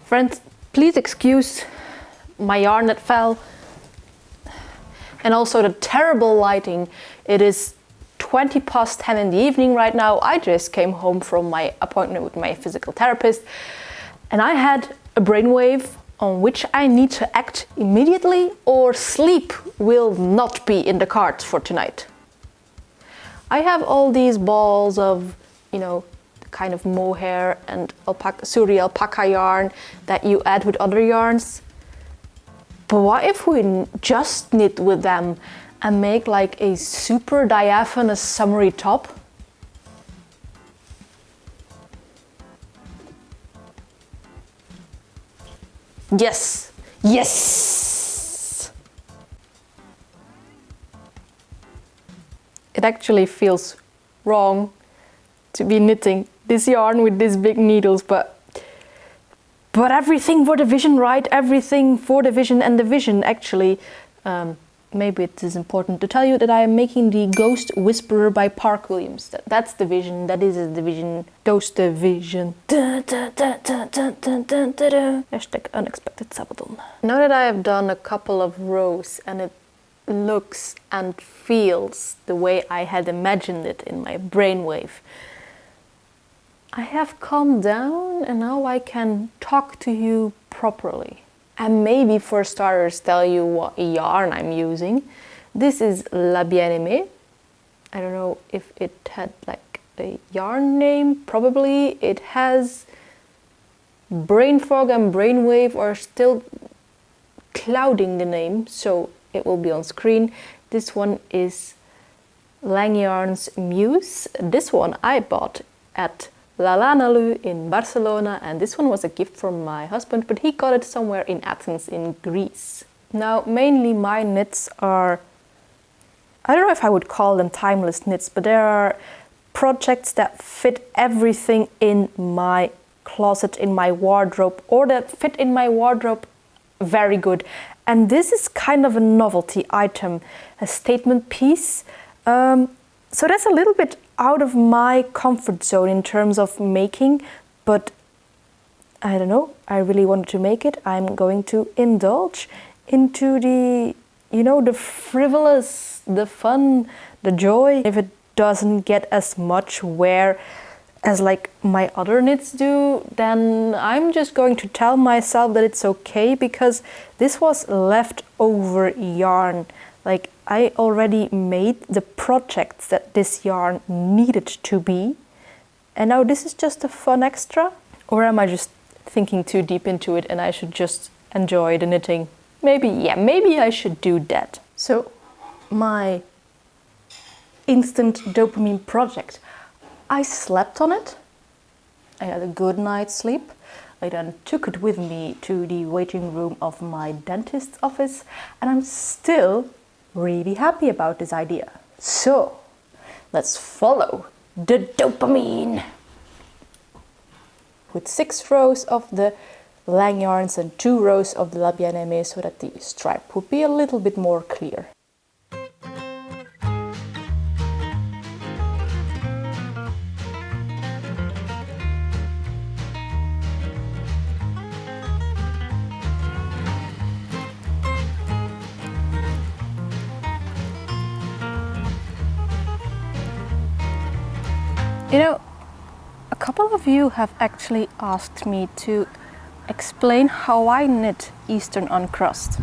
Friends, please excuse my yarn that fell and also the terrible lighting. It is 20 past 10 in the evening right now. I just came home from my appointment with my physical therapist and I had a brainwave on which I need to act immediately or sleep will not be in the cards for tonight. I have all these balls of, you know, kind of mohair and suri alpaca yarn that you add with other yarns. But what if we just knit with them and make like a super diaphanous summery top? Yes! Yes! It actually feels wrong to be knitting this yarn with these big needles, but everything for the vision, right? Everything for the vision and the vision, actually. Maybe it is important to tell you that I am making the Ghost Whisperer by Park Williams. That's the vision, that is the vision. Toast the vision. Hashtag unexpected Sabaton. Now that I have done a couple of rows and it looks and feels the way I had imagined it in my brainwave, I have calmed down and now I can talk to you properly. And maybe for starters tell you what yarn I'm using. This is La Bien-Aimée. I don't know if it had like a yarn name. Probably it has brain fog and brainwave are still clouding the name, so it will be on screen. This one is Lang Yarn's Muse. This one I bought at La Lanalu in Barcelona, and this one was a gift from my husband, but he got it somewhere in Athens in Greece. Now, mainly my knits are, I don't know if I would call them timeless knits, but there are projects that fit everything in my closet, in my wardrobe, or that fit in my wardrobe very good. And this is kind of a novelty item, a statement piece. So that's a little bit out of my comfort zone in terms of making, but I don't know, I really wanted to make it. I'm going to indulge into the, you know, the frivolous, the fun, the joy. If it doesn't get as much wear as like my other knits do, then I'm just going to tell myself that it's okay, because this was leftover yarn. Like, I already made the projects that this yarn needed to be, and now this is just a fun extra? Or am I just thinking too deep into it and I should just enjoy the knitting? Maybe, yeah, maybe I should do that. So, my instant dopamine project. I slept on it, I had a good night's sleep. I then took it with me to the waiting room of my dentist's office, and I'm still really happy about this idea. So, let's follow the dopamine. With 6 rows of the Lang yarns and 2 rows of the La Bien-Aimée, so that the stripe would be a little bit more clear. You know, a couple of you have actually asked me to explain how I knit Eastern Uncrossed.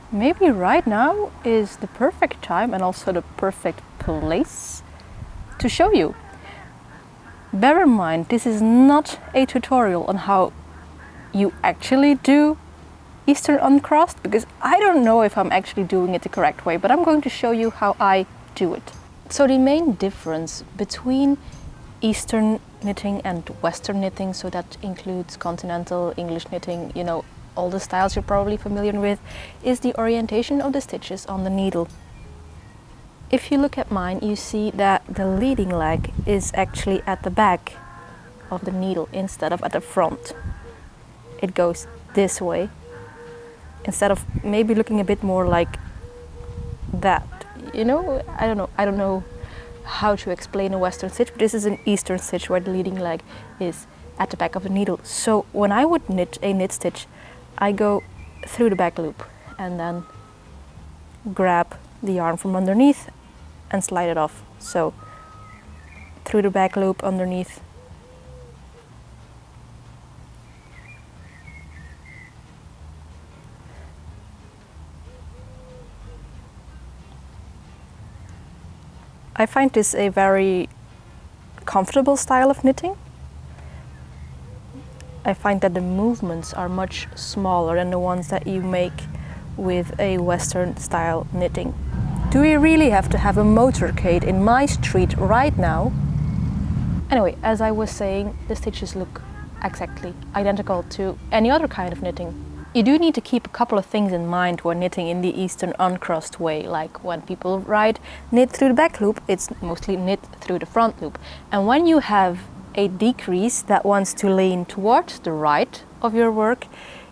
Maybe right now is the perfect time and also the perfect place to show you. Bear in mind, this is not a tutorial on how you actually do Eastern Uncrossed, because I don't know if I'm actually doing it the correct way, but I'm going to show you how I do it. So the main difference between Eastern knitting and Western knitting, so that includes continental, English knitting, you know, all the styles you're probably familiar with, is the orientation of the stitches on the needle. If you look at mine, you see that the leading leg is actually at the back of the needle instead of at the front. It goes this way, instead of maybe looking a bit more like that. You know, I don't know how to explain a Western stitch, but this is an Eastern stitch where the leading leg is at the back of the needle. So when I would knit a knit stitch, I go through the back loop and then grab the yarn from underneath and slide it off. So through the back loop underneath. I find this a very comfortable style of knitting. I find that the movements are much smaller than the ones that you make with a Western style knitting. Do we really have to have a motorcade in my street right now? Anyway, as I was saying, the stitches look exactly identical to any other kind of knitting. You do need to keep a couple of things in mind when knitting in the Eastern uncrossed way. Like when people write knit through the back loop, it's mostly knit through the front loop. And when you have a decrease that wants to lean towards the right of your work,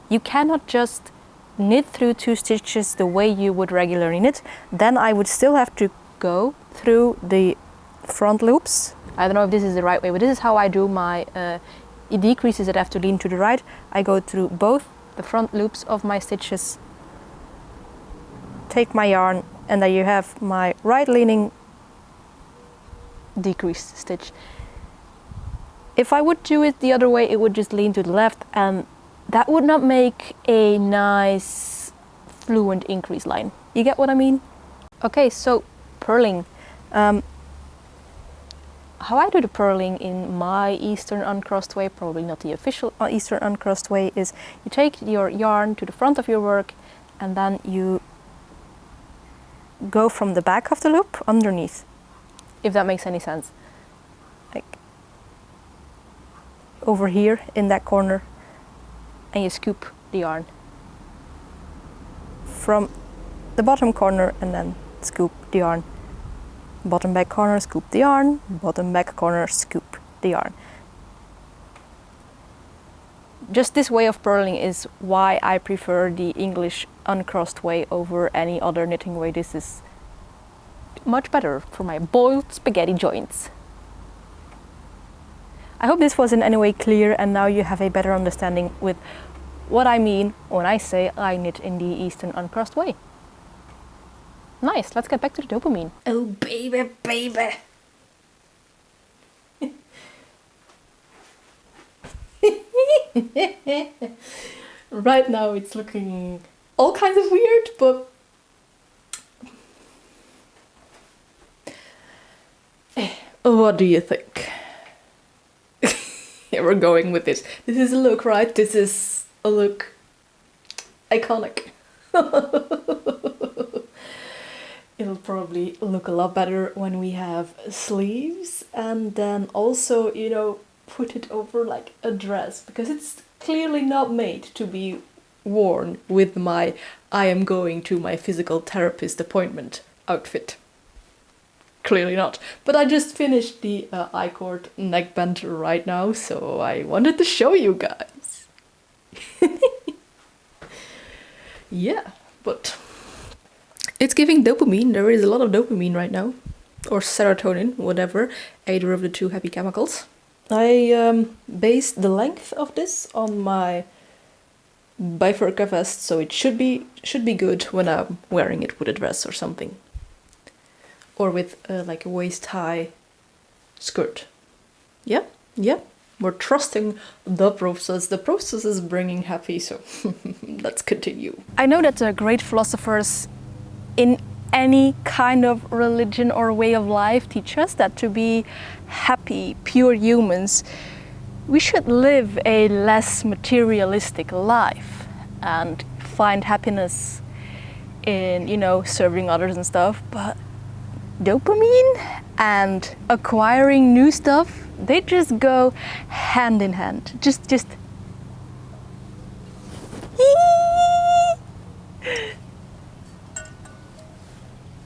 you cannot just knit through 2 stitches the way you would regularly knit. Then I would still have to go through the front loops. I don't know if this is the right way, but this is how I do my decreases that have to lean to the right. I go through both the front loops of my stitches, take my yarn, and then you have my right leaning decrease stitch. If I would do it the other way, it would just lean to the left, and that would not make a nice fluent increase line. You get what I mean? Okay, so purling. How I do the purling in my Eastern uncrossed way, probably not the official Eastern uncrossed way, is you take your yarn to the front of your work and then you go from the back of the loop underneath, if that makes any sense. Like over here in that corner, and you scoop the yarn from the bottom corner and then scoop the yarn. Bottom back corner, scoop the yarn, bottom back corner, scoop the yarn. Just this way of purling is why I prefer the English uncrossed way over any other knitting way. This is much better for my boiled spaghetti joints. I hope this was in any way clear and now you have a better understanding with what I mean when I say I knit in the Eastern uncrossed way. Nice, let's get back to the dopamine. Oh baby, baby. Right now it's looking all kinds of weird, but what do you think? Yeah, we're going with this. This is a look, right? This is a look iconic. It'll probably look a lot better when we have sleeves and then also, you know, put it over like a dress, because it's clearly not made to be worn with my I am going to my physical therapist appointment outfit. Clearly not. But I just finished the I-cord neckband right now, so I wanted to show you guys. Yeah, but it's giving dopamine. There is a lot of dopamine right now. Or serotonin, whatever. Either of the two happy chemicals. I based the length of this on my bifurca vest, so it should be good when I'm wearing it with a dress or something. Or with like a waist-high skirt. Yeah, yeah. We're trusting the process. The process is bringing happy, so let's continue. I know that great philosophers in any kind of religion or way of life teach us that to be happy, pure humans, we should live a less materialistic life and find happiness in, you know, serving others and stuff. But dopamine and acquiring new stuff, they just go hand in hand. Just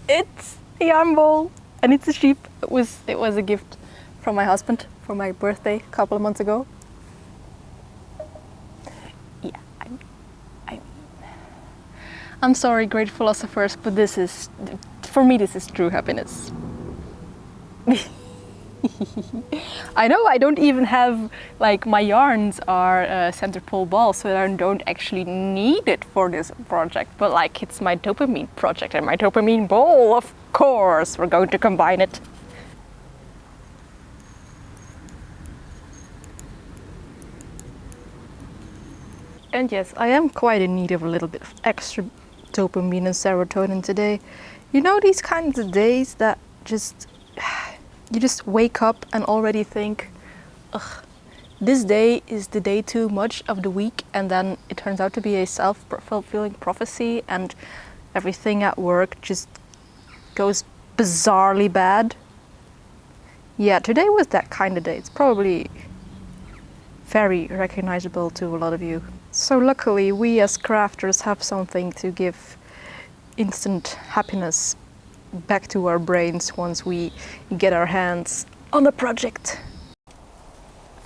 it's a yarn ball and it's a sheep. It was a gift from my husband for my birthday a couple of months ago. Yeah, I'm sorry, great philosophers, but this is, for me, this is true happiness. I know I don't even have, like, my yarns are center pole ball, so I don't actually need it for this project, but like it's my dopamine project and my dopamine ball, of course we're going to combine it. And yes, I am quite in need of a little bit of extra dopamine and serotonin today. You know, these kinds of days that you just wake up and already think, ugh, this day is the day too much of the week, and then it turns out to be a self-fulfilling prophecy and everything at work just goes bizarrely bad. Yeah, today was that kind of day. It's probably very recognizable to a lot of you. So luckily we as crafters have something to give instant happiness back to our brains once we get our hands on a project.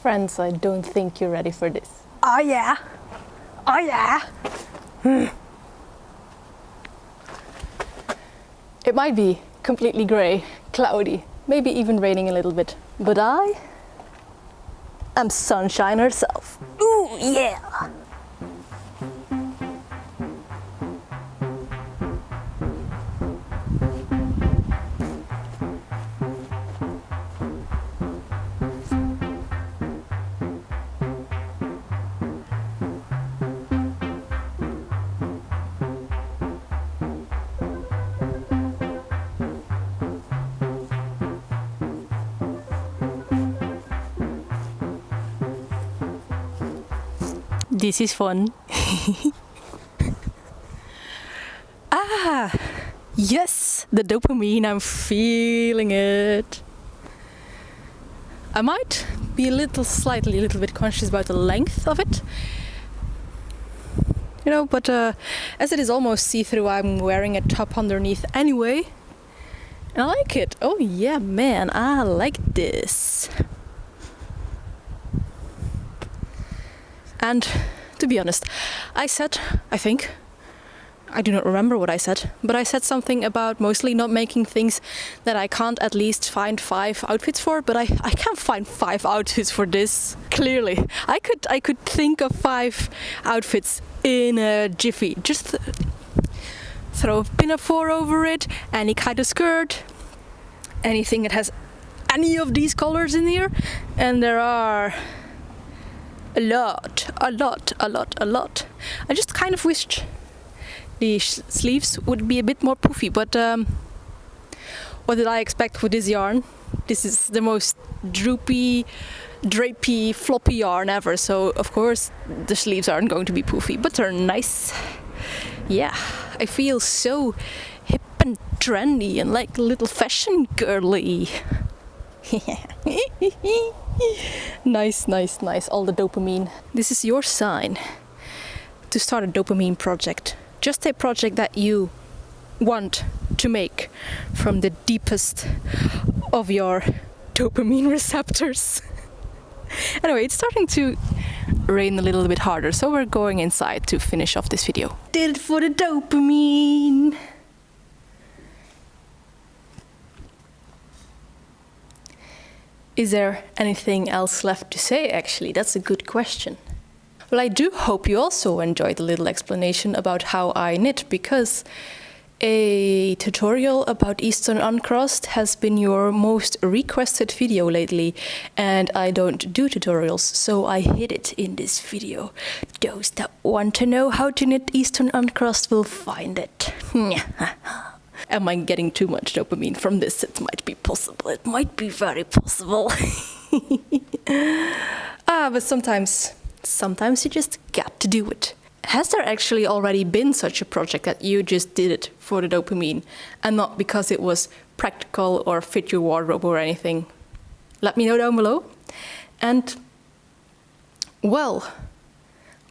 Friends, I don't think you're ready for this. Oh yeah! Oh yeah! It might be completely grey, cloudy, maybe even raining a little bit, but I am sunshine herself. Ooh yeah! This is fun. Ah, yes, the dopamine, I'm feeling it. I might be a little bit conscious about the length of it. You know, but as it is almost see-through, I'm wearing a top underneath anyway. And I like it. Oh yeah, man, I like this. And to be honest, I do not remember what I said, but I said something about mostly not making things that I can't at least find 5 outfits for, but I can't find 5 outfits for this, clearly. I could think of 5 outfits in a jiffy. Just throw a pinafore over it, any kind of skirt, anything that has any of these colors in here, and there are a lot. I just kind of wished the sleeves would be a bit more poofy, but what did I expect with this yarn? This is the most droopy, drapey, floppy yarn ever, so of course the sleeves aren't going to be poofy, but they're nice. Yeah, I feel so hip and trendy and like a little fashion girly. Nice, all the dopamine. This is your sign to start a dopamine project. Just a project that you want to make from the deepest of your dopamine receptors. Anyway, it's starting to rain a little bit harder, so we're going inside to finish off this video. Did it for the dopamine! Is there anything else left to say, actually? That's a good question. Well, I do hope you also enjoyed the little explanation about how I knit, because a tutorial about Eastern Uncrossed has been your most requested video lately, and I don't do tutorials, so I hid it in this video. Those that want to know how to knit Eastern Uncrossed will find it. Am I getting too much dopamine from this? It might be possible. It might be very possible. But sometimes you just got to do it. Has there actually already been such a project that you just did it for the dopamine and not because it was practical or fit your wardrobe or anything? Let me know down below. And, well,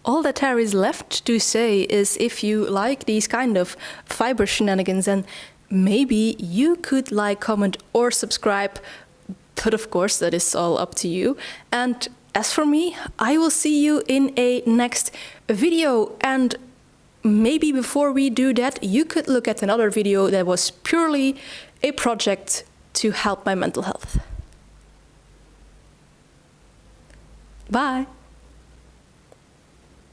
all that there is left to say is if you like these kind of fiber shenanigans, then maybe you could like, comment or subscribe, but of course that is all up to you. And as for me, I will see you in a next video, and maybe before we do that, you could look at another video that was purely a project to help my mental health. Bye!